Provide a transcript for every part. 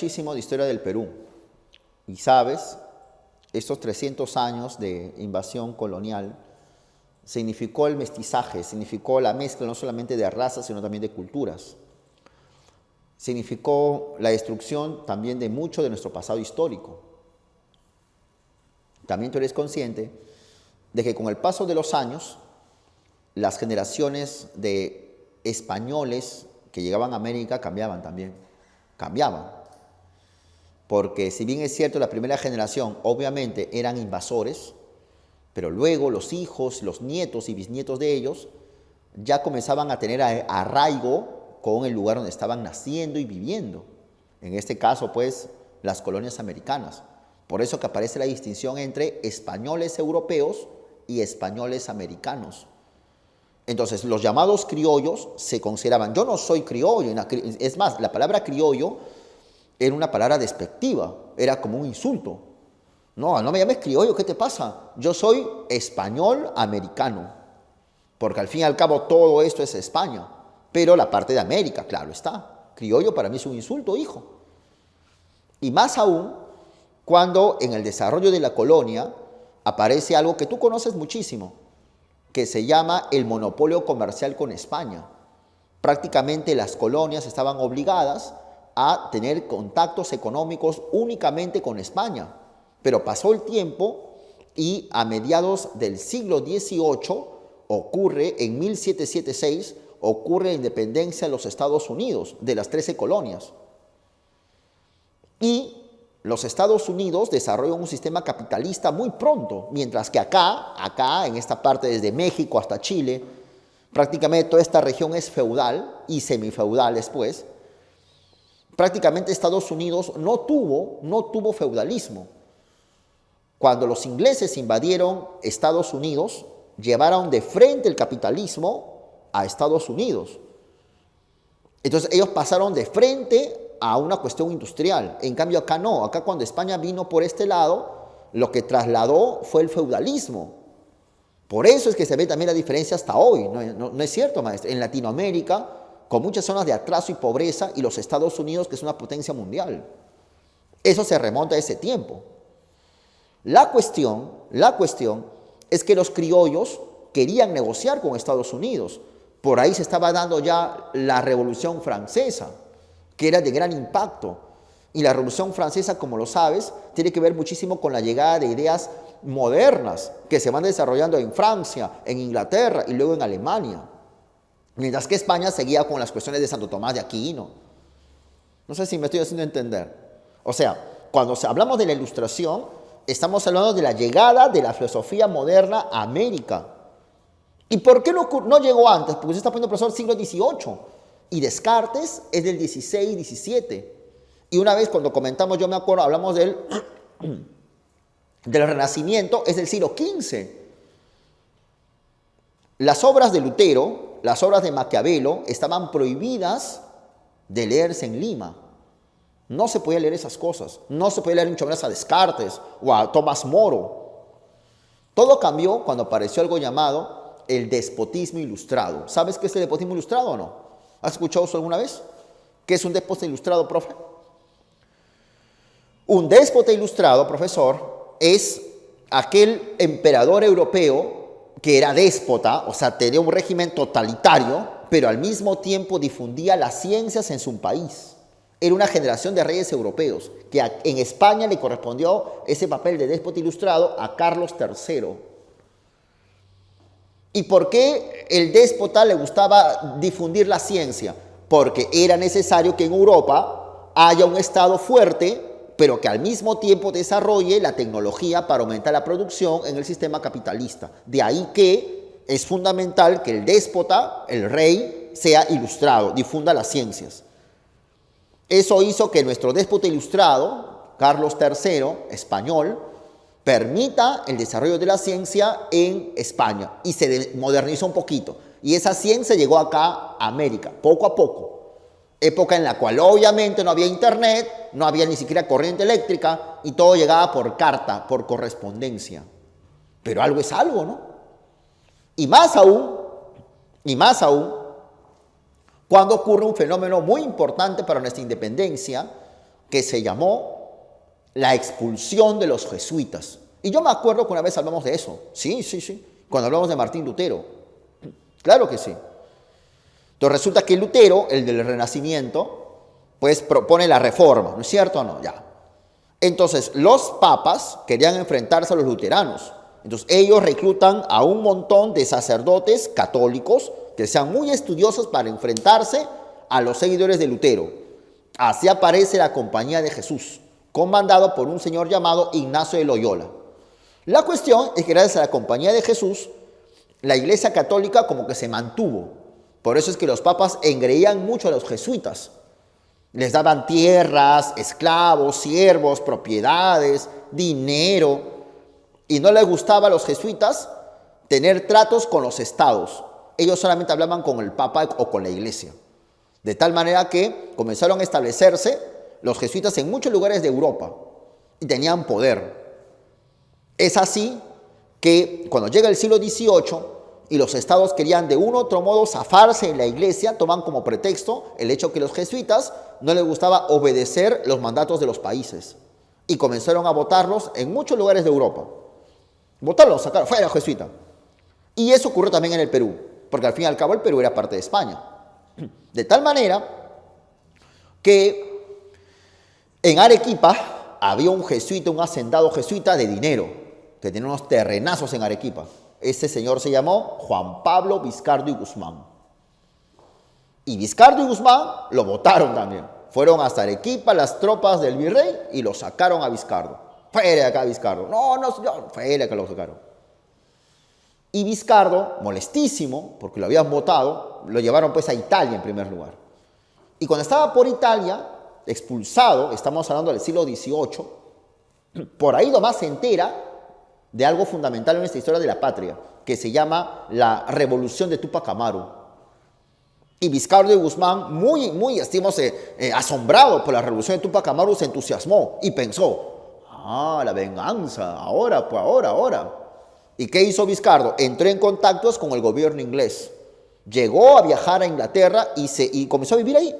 muchísimo de historia del Perú. Y sabes, estos 300 años de invasión colonial significó el mestizaje, significó la mezcla no solamente de razas, sino también de culturas. Significó la destrucción también de mucho de nuestro pasado histórico. También tú eres consciente de que con el paso de los años, las generaciones de españoles que llegaban a América cambiaban también, cambiaban. Porque si bien es cierto, la primera generación obviamente eran invasores, pero luego los hijos, los nietos y bisnietos de ellos ya comenzaban a tener arraigo con el lugar donde estaban naciendo y viviendo. En este caso, pues, las colonias americanas. Por eso que aparece la distinción entre españoles europeos y españoles americanos. Entonces, los llamados criollos se consideraban, yo no soy criollo, es más, la palabra criollo era una palabra despectiva, era como un insulto. No, no me llames criollo, ¿qué te pasa? Yo soy español americano, porque al fin y al cabo todo esto es España, pero la parte de América, claro está. Criollo para mí es un insulto, hijo. Y más aún, cuando en el desarrollo de la colonia aparece algo que tú conoces muchísimo, que se llama el monopolio comercial con España. Prácticamente las colonias estaban obligadas a tener contactos económicos únicamente con España. Pero pasó el tiempo y a mediados del siglo XVIII ocurre, en 1776, ocurre la independencia de los Estados Unidos, de las 13 colonias. Y los Estados Unidos desarrollan un sistema capitalista muy pronto, mientras que acá, en esta parte desde México hasta Chile, prácticamente toda esta región es feudal y semifeudal después. Prácticamente Estados Unidos no tuvo feudalismo. Cuando los ingleses invadieron Estados Unidos, llevaron de frente el capitalismo a Estados Unidos. Entonces ellos pasaron de frente a una cuestión industrial. En cambio acá no, acá cuando España vino por este lado, lo que trasladó fue el feudalismo. Por eso es que se ve también la diferencia hasta hoy. No es cierto, maestro. En Latinoamérica, con muchas zonas de atraso y pobreza, y los Estados Unidos, que es una potencia mundial. Eso se remonta a ese tiempo. La cuestión es que los criollos querían negociar con Estados Unidos. Por ahí se estaba dando ya la Revolución Francesa, que era de gran impacto. Y la Revolución Francesa, como lo sabes, tiene que ver muchísimo con la llegada de ideas modernas que se van desarrollando en Francia, en Inglaterra y luego en Alemania. Mientras que España seguía con las cuestiones de Santo Tomás de Aquino. No sé si me estoy haciendo entender. O sea, cuando hablamos de la Ilustración, estamos hablando de la llegada de la filosofía moderna a América. ¿Y por qué no llegó antes? Porque se está poniendo profesor siglo XVIII. Y Descartes es del XVI, XVII. Y una vez cuando comentamos, yo me acuerdo, hablamos del Renacimiento, es del siglo XV. Las obras de Lutero, las obras de Maquiavelo, estaban prohibidas de leerse en Lima. No se podía leer esas cosas. No se podía leer mucho menos a Descartes o a Tomás Moro. Todo cambió cuando apareció algo llamado el despotismo ilustrado. ¿Sabes qué es el despotismo ilustrado o no? ¿Has escuchado eso alguna vez? ¿Qué es un déspota ilustrado, profe? Un déspota ilustrado, profesor, es aquel emperador europeo que era déspota, o sea, tenía un régimen totalitario, pero al mismo tiempo difundía las ciencias en su país. Era una generación de reyes europeos, que en España le correspondió ese papel de déspota ilustrado a Carlos III. ¿Y por qué el déspota le gustaba difundir la ciencia? Porque era necesario que en Europa haya un Estado fuerte, pero que al mismo tiempo desarrolle la tecnología para aumentar la producción en el sistema capitalista. De ahí que es fundamental que el déspota, el rey, sea ilustrado, difunda las ciencias. Eso hizo que nuestro déspota ilustrado, Carlos III, español, permita el desarrollo de la ciencia en España y se modernizó un poquito. Y esa ciencia llegó acá a América, poco a poco. Época en la cual obviamente no había internet, no había ni siquiera corriente eléctrica y todo llegaba por carta, por correspondencia. Pero algo es algo, ¿no? Y más aún, cuando ocurre un fenómeno muy importante para nuestra independencia, que se llamó la expulsión de los jesuitas. Y yo me acuerdo que una vez hablamos de eso. Sí, sí, sí. Cuando hablamos de Martín Lutero. Claro que sí. Entonces resulta que Lutero, el del Renacimiento, pues propone la reforma, ¿no es cierto o no? Ya. Entonces los papas querían enfrentarse a los luteranos. Entonces ellos reclutan a un montón de sacerdotes católicos que sean muy estudiosos para enfrentarse a los seguidores de Lutero. Así aparece la Compañía de Jesús, comandado por un señor llamado Ignacio de Loyola. La cuestión es que gracias a la Compañía de Jesús, la Iglesia Católica como que se mantuvo. Por eso es que los papas engreían mucho a los jesuitas. Les daban tierras, esclavos, siervos, propiedades, dinero. Y no les gustaba a los jesuitas tener tratos con los estados. Ellos solamente hablaban con el papa o con la iglesia. De tal manera que comenzaron a establecerse los jesuitas en muchos lugares de Europa y tenían poder. Es así que cuando llega el siglo XVIII y los estados querían de un u otro modo zafarse en la iglesia, toman como pretexto el hecho que los jesuitas no les gustaba obedecer los mandatos de los países y comenzaron a votarlos en muchos lugares de Europa. Votarlos, sacaron, fuera jesuita. Y eso ocurrió también en el Perú, porque al fin y al cabo el Perú era parte de España. De tal manera que en Arequipa había un jesuita, un hacendado jesuita de dinero, que tenía unos terrenazos en Arequipa. Este señor se llamó Juan Pablo Vizcardo y Guzmán. Y Vizcardo y Guzmán lo votaron también. Fueron hasta Arequipa las tropas del virrey y lo sacaron a Vizcardo. Fuera de acá, Vizcardo. No, señor, fuera de acá lo sacaron. Y Vizcardo, molestísimo, porque lo habían votado, lo llevaron pues a Italia en primer lugar. Y cuando estaba por Italia, expulsado, estamos hablando del siglo XVIII, por ahí nomás se entera de algo fundamental en esta historia de la patria, que se llama la Revolución de Túpac Amaru. Y Vizcardo y Guzmán, muy asombrado por la Revolución de Túpac Amaru, se entusiasmó y pensó, la venganza, ahora. ¿Y qué hizo Vizcardo? Entró en contactos con el gobierno inglés. Llegó a viajar a Inglaterra y comenzó a vivir ahí.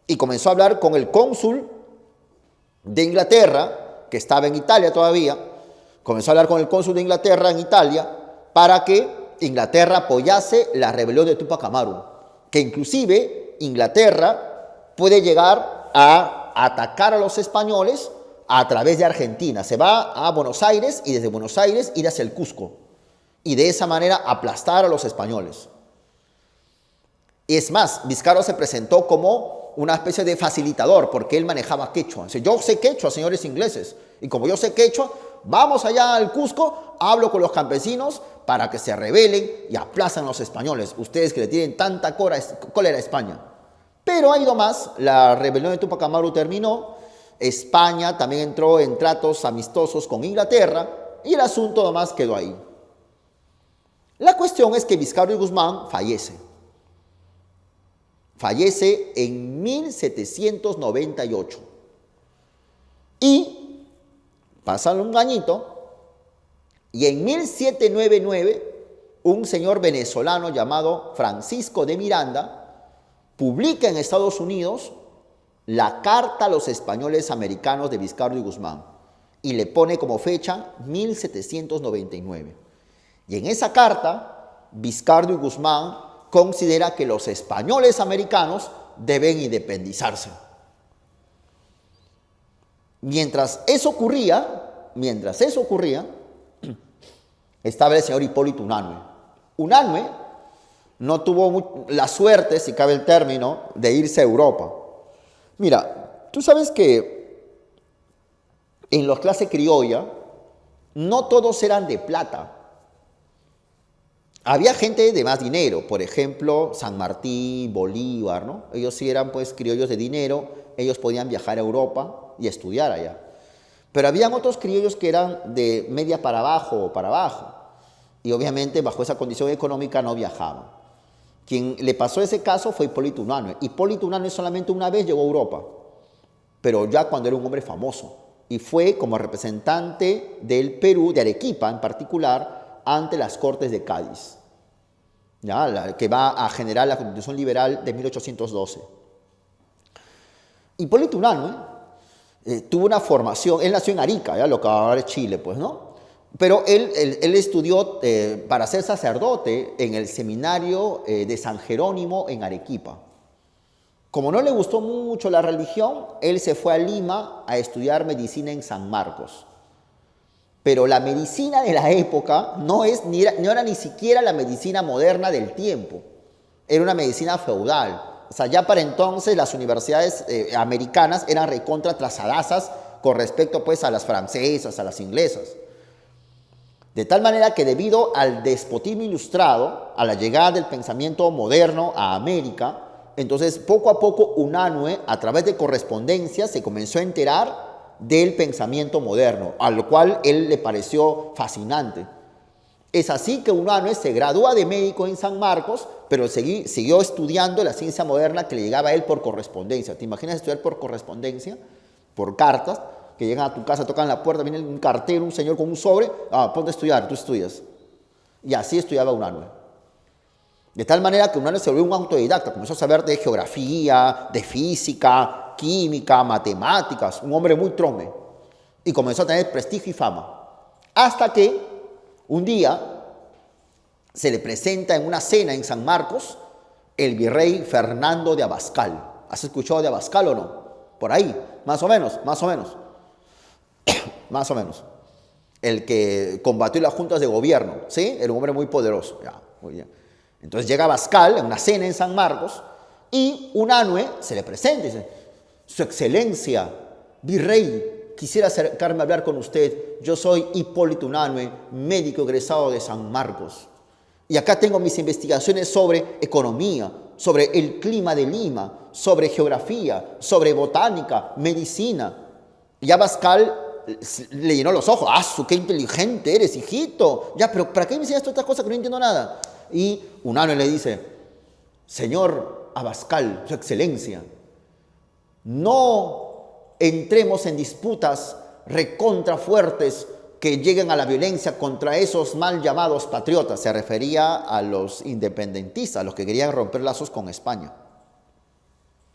Y comenzó a hablar con el cónsul de Inglaterra, que estaba en Italia todavía. Comenzó a hablar con el cónsul de Inglaterra en Italia para que Inglaterra apoyase la rebelión de Túpac Amaru. Que inclusive Inglaterra puede llegar a atacar a los españoles a través de Argentina. Se va a Buenos Aires y desde Buenos Aires ir hacia el Cusco. Y de esa manera aplastar a los españoles. Y es más, Vizcardo se presentó como una especie de facilitador porque él manejaba quechua. Dice, yo sé quechua, señores ingleses. Y como yo sé quechua, vamos allá al Cusco, hablo con los campesinos para que se rebelen y aplazan a los españoles. Ustedes que le tienen tanta cólera a España. Pero ha ido más, la rebelión de Túpac Amaru terminó. España también entró en tratos amistosos con Inglaterra y el asunto nomás quedó ahí. La cuestión es que Vizcardo y Guzmán fallece. Fallece en 1798. Y pasa un añito y en 1799 un señor venezolano llamado Francisco de Miranda publica en Estados Unidos la Carta a los Españoles Americanos de Vizcardo y Guzmán y le pone como fecha 1799. Y en esa carta, Vizcardo y Guzmán considera que los españoles americanos deben independizarse. Mientras eso ocurría, estaba el señor Hipólito Unanue. Unanue no tuvo la suerte, si cabe el término, de irse a Europa. Mira, tú sabes que en la clase criolla no todos eran de plata. Había gente de más dinero, por ejemplo, San Martín, Bolívar, ¿no? Ellos sí eran pues criollos de dinero, ellos podían viajar a Europa y estudiar allá. Pero habían otros criollos que eran de media para abajo o para abajo. Y obviamente bajo esa condición económica no viajaban. Quien le pasó ese caso fue Hipólito Unanue. Hipólito Unanue solamente una vez llegó a Europa, pero ya cuando era un hombre famoso. Y fue como representante del Perú, de Arequipa en particular, ante las Cortes de Cádiz, ¿ya? Que va a generar la Constitución Liberal de 1812. Hipólito Unanue tuvo una formación, él nació en Arica, ya lo que ahora es Chile, pues, ¿no? Pero él estudió para ser sacerdote en el seminario de San Jerónimo en Arequipa. Como no le gustó mucho la religión, él se fue a Lima a estudiar medicina en San Marcos. Pero la medicina de la época no era ni siquiera la medicina moderna del tiempo. Era una medicina feudal. O sea, ya para entonces las universidades americanas eran recontra trazadazas con respecto pues a las francesas, a las inglesas. De tal manera que debido al despotismo ilustrado, a la llegada del pensamiento moderno a América, entonces poco a poco Unanue, a través de correspondencia, se comenzó a enterar del pensamiento moderno, a lo cual él le pareció fascinante. Es así que Unanue se gradúa de médico en San Marcos, pero siguió estudiando la ciencia moderna que le llegaba a él por correspondencia. ¿Te imaginas estudiar por correspondencia? Por cartas, que llegan a tu casa, tocan la puerta, viene un cartero, un señor con un sobre, ponte a estudiar, tú estudias. Y así estudiaba Unanue. De tal manera que Unanue se volvió un autodidacta, comenzó a saber de geografía, de física, química, matemáticas, un hombre muy trome. Y comenzó a tener prestigio y fama. Hasta que un día se le presenta en una cena en San Marcos el virrey Fernando de Abascal. ¿Has escuchado de Abascal o no? Por ahí, más o menos. Más o menos. El que combatió las juntas de gobierno, ¿sí? Era un hombre muy poderoso. Ya, muy bien. Entonces llega Abascal en una cena en San Marcos y Unanue se le presenta y dice: Su Excelencia, virrey, quisiera acercarme a hablar con usted. Yo soy Hipólito Unanue, médico egresado de San Marcos. Y acá tengo mis investigaciones sobre economía, sobre el clima de Lima, sobre geografía, sobre botánica, medicina. Y Abascal le llenó los ojos. ¡Qué inteligente eres, hijito! Ya, pero ¿para qué me enseñas todas estas cosas que no entiendo nada? Y Unanue le dice: Señor Abascal, Su Excelencia, no entremos en disputas recontra fuertes que lleguen a la violencia contra esos mal llamados patriotas. Se refería a los independentistas, a los que querían romper lazos con España.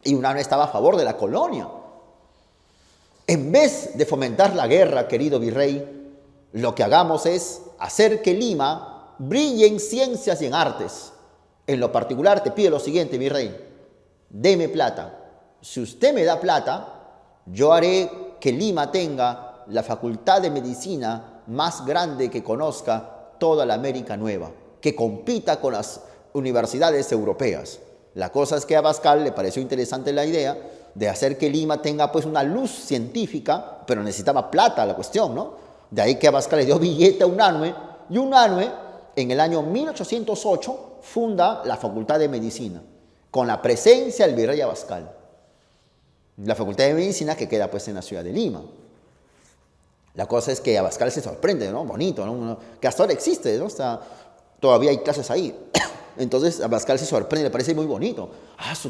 Y Unanue estaba a favor de la colonia. En vez de fomentar la guerra, querido virrey, lo que hagamos es hacer que Lima brille en ciencias y en artes. En lo particular te pido lo siguiente, virrey: deme plata. Si usted me da plata, yo haré que Lima tenga la facultad de medicina más grande que conozca toda la América Nueva, que compita con las universidades europeas. La cosa es que a Abascal le pareció interesante la idea de hacer que Lima tenga pues una luz científica, pero necesitaba plata la cuestión, ¿no? De ahí que Abascal le dio billete a Unanue, y Unanue en el año 1808 funda la Facultad de Medicina, con la presencia del virrey Abascal. La Facultad de Medicina que queda pues en la ciudad de Lima. La cosa es que Abascal se sorprende, ¿no? Bonito, ¿no? Que hasta ahora existe, ¿no? Todavía hay clases ahí. Entonces Abascal se sorprende, le parece muy bonito.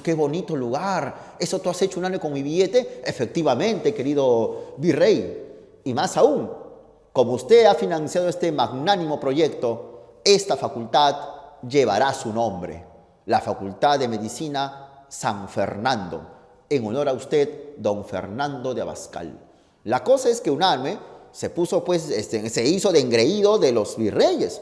¡Qué bonito lugar! ¿Eso tú has hecho, Unanue, con mi billete? Efectivamente, querido virrey. Y más aún, como usted ha financiado este magnánimo proyecto, esta facultad llevará su nombre. La Facultad de Medicina San Fernando. En honor a usted, don Fernando de Abascal. La cosa es que Unanue se puso, pues, se hizo de engreído de los virreyes.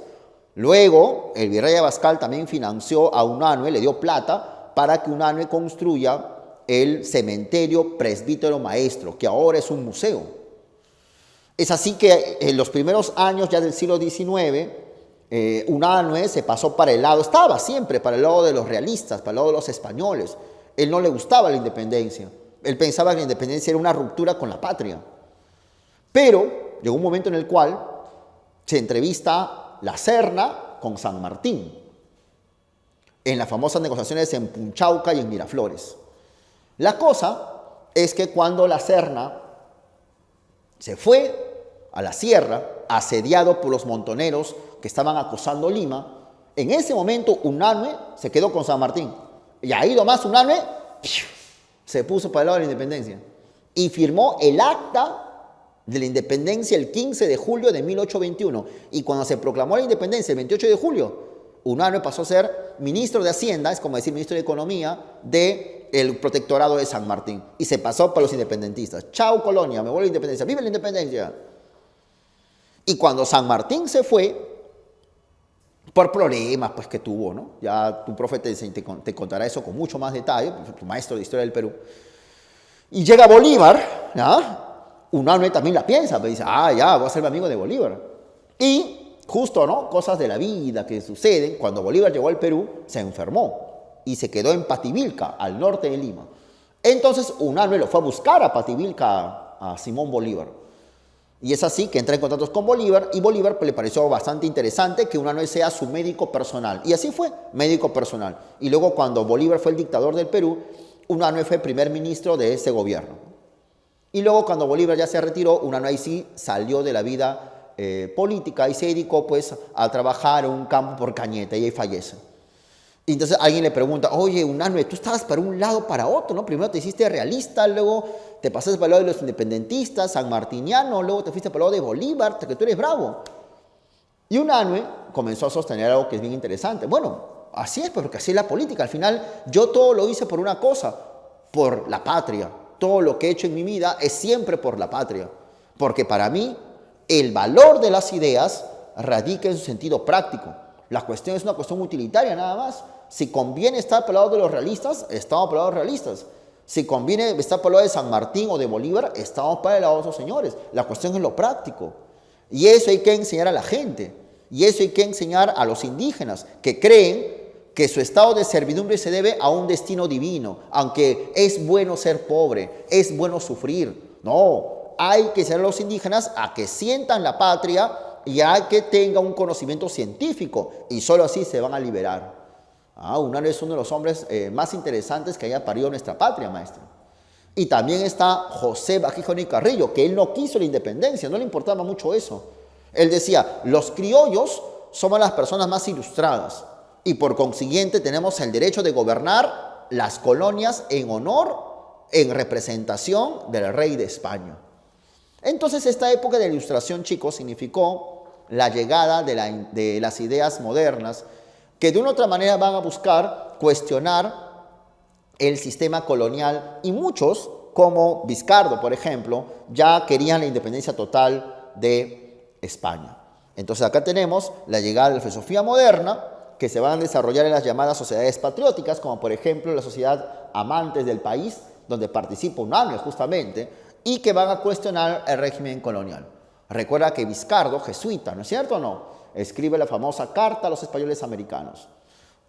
Luego, el virrey Abascal también financió a Unanue, le dio plata para que Unanue construya el cementerio Presbítero Maestro, que ahora es un museo. Es así que en los primeros años ya del siglo XIX, Unanue se pasó para el lado, estaba siempre para el lado de los realistas, para el lado de los españoles. Él no le gustaba la independencia. Él pensaba que la independencia era una ruptura con la patria. Pero llegó un momento en el cual se entrevista la Serna con San Martín en las famosas negociaciones en Punchauca y en Miraflores. La cosa es que cuando la Serna se fue a la sierra, asediado por los montoneros que estaban acosando Lima, en ese momento Unanue se quedó con San Martín. Y ahí nomás Unanue se puso para el lado de la independencia y firmó el acta de la independencia el 15 de julio de 1821. Y cuando se proclamó la independencia el 28 de julio, Unanue pasó a ser ministro de Hacienda, es como decir ministro de Economía, de el protectorado de San Martín y se pasó para los independentistas. Chao colonia, me voy a la independencia, vive la independencia. Y cuando San Martín se fue, por problemas pues, que tuvo, ¿no? Ya tu profe te contará eso con mucho más detalle, tu maestro de historia del Perú. Y llega Bolívar, ¿ya? Unanue también la piensa, pero dice, ya, voy a ser mi amigo de Bolívar. Y justo, ¿no? Cosas de la vida que suceden. Cuando Bolívar llegó al Perú, se enfermó y se quedó en Pativilca, al norte de Lima. Entonces Unanue lo fue a buscar a Pativilca, a Simón Bolívar. Y es así que entra en contacto con Bolívar y Bolívar le pareció bastante interesante que Unanue sea su médico personal. Y así fue, médico personal. Y luego cuando Bolívar fue el dictador del Perú, Unanue fue primer ministro de ese gobierno. Y luego cuando Bolívar ya se retiró, Unanue ahí sí salió de la vida política y se dedicó pues a trabajar en un campo por Cañete y ahí fallece. Y entonces alguien le pregunta, oye, Unanue, tú estabas para un lado para otro, ¿no? Primero te hiciste realista, luego te pasaste para el lado de los independentistas, sanmartiniano, luego te fuiste para el lado de Bolívar, que tú eres bravo. Y Unanue comenzó a sostener algo que es bien interesante. Bueno, así es, porque así es la política. Al final, yo todo lo hice por una cosa, por la patria. Todo lo que he hecho en mi vida es siempre por la patria. Porque para mí, el valor de las ideas radica en su sentido práctico. La cuestión es una cuestión utilitaria nada más. Si conviene estar por el lado de los realistas, estamos por el lado de los realistas. Si conviene estar por el lado de San Martín o de Bolívar, estamos para el lado de esos señores. La cuestión es lo práctico. Y eso hay que enseñar a la gente. Y eso hay que enseñar a los indígenas que creen que su estado de servidumbre se debe a un destino divino, aunque es bueno ser pobre, es bueno sufrir. No, hay que enseñar a los indígenas a que sientan la patria y a que tengan un conocimiento científico, y solo así se van a liberar. Unanue es uno de los hombres más interesantes que haya parido nuestra patria, maestro. Y también está José Bagijón y Carrillo, que él no quiso la independencia, no le importaba mucho eso. Él decía, los criollos somos las personas más ilustradas y por consiguiente tenemos el derecho de gobernar las colonias en honor, en representación del rey de España. Entonces esta época de la ilustración, chicos, significó la llegada de las ideas modernas que de una u otra manera van a buscar cuestionar el sistema colonial y muchos, como Vizcardo, por ejemplo, ya querían la independencia total de España. Entonces acá tenemos la llegada de la filosofía moderna que se van a desarrollar en las llamadas sociedades patrióticas, como por ejemplo la sociedad Amantes del País, donde participa Unanue justamente, y que van a cuestionar el régimen colonial. Recuerda que Vizcardo, jesuita, ¿no es cierto o no?, escribe la famosa Carta a los Españoles Americanos.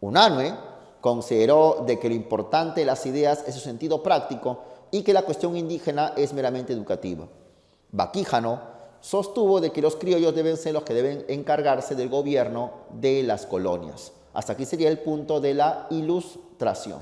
Unanue consideró de que lo importante de las ideas es su sentido práctico y que la cuestión indígena es meramente educativa. Baquíjano sostuvo de que los criollos deben ser los que deben encargarse del gobierno de las colonias. Hasta aquí sería el punto de la ilustración.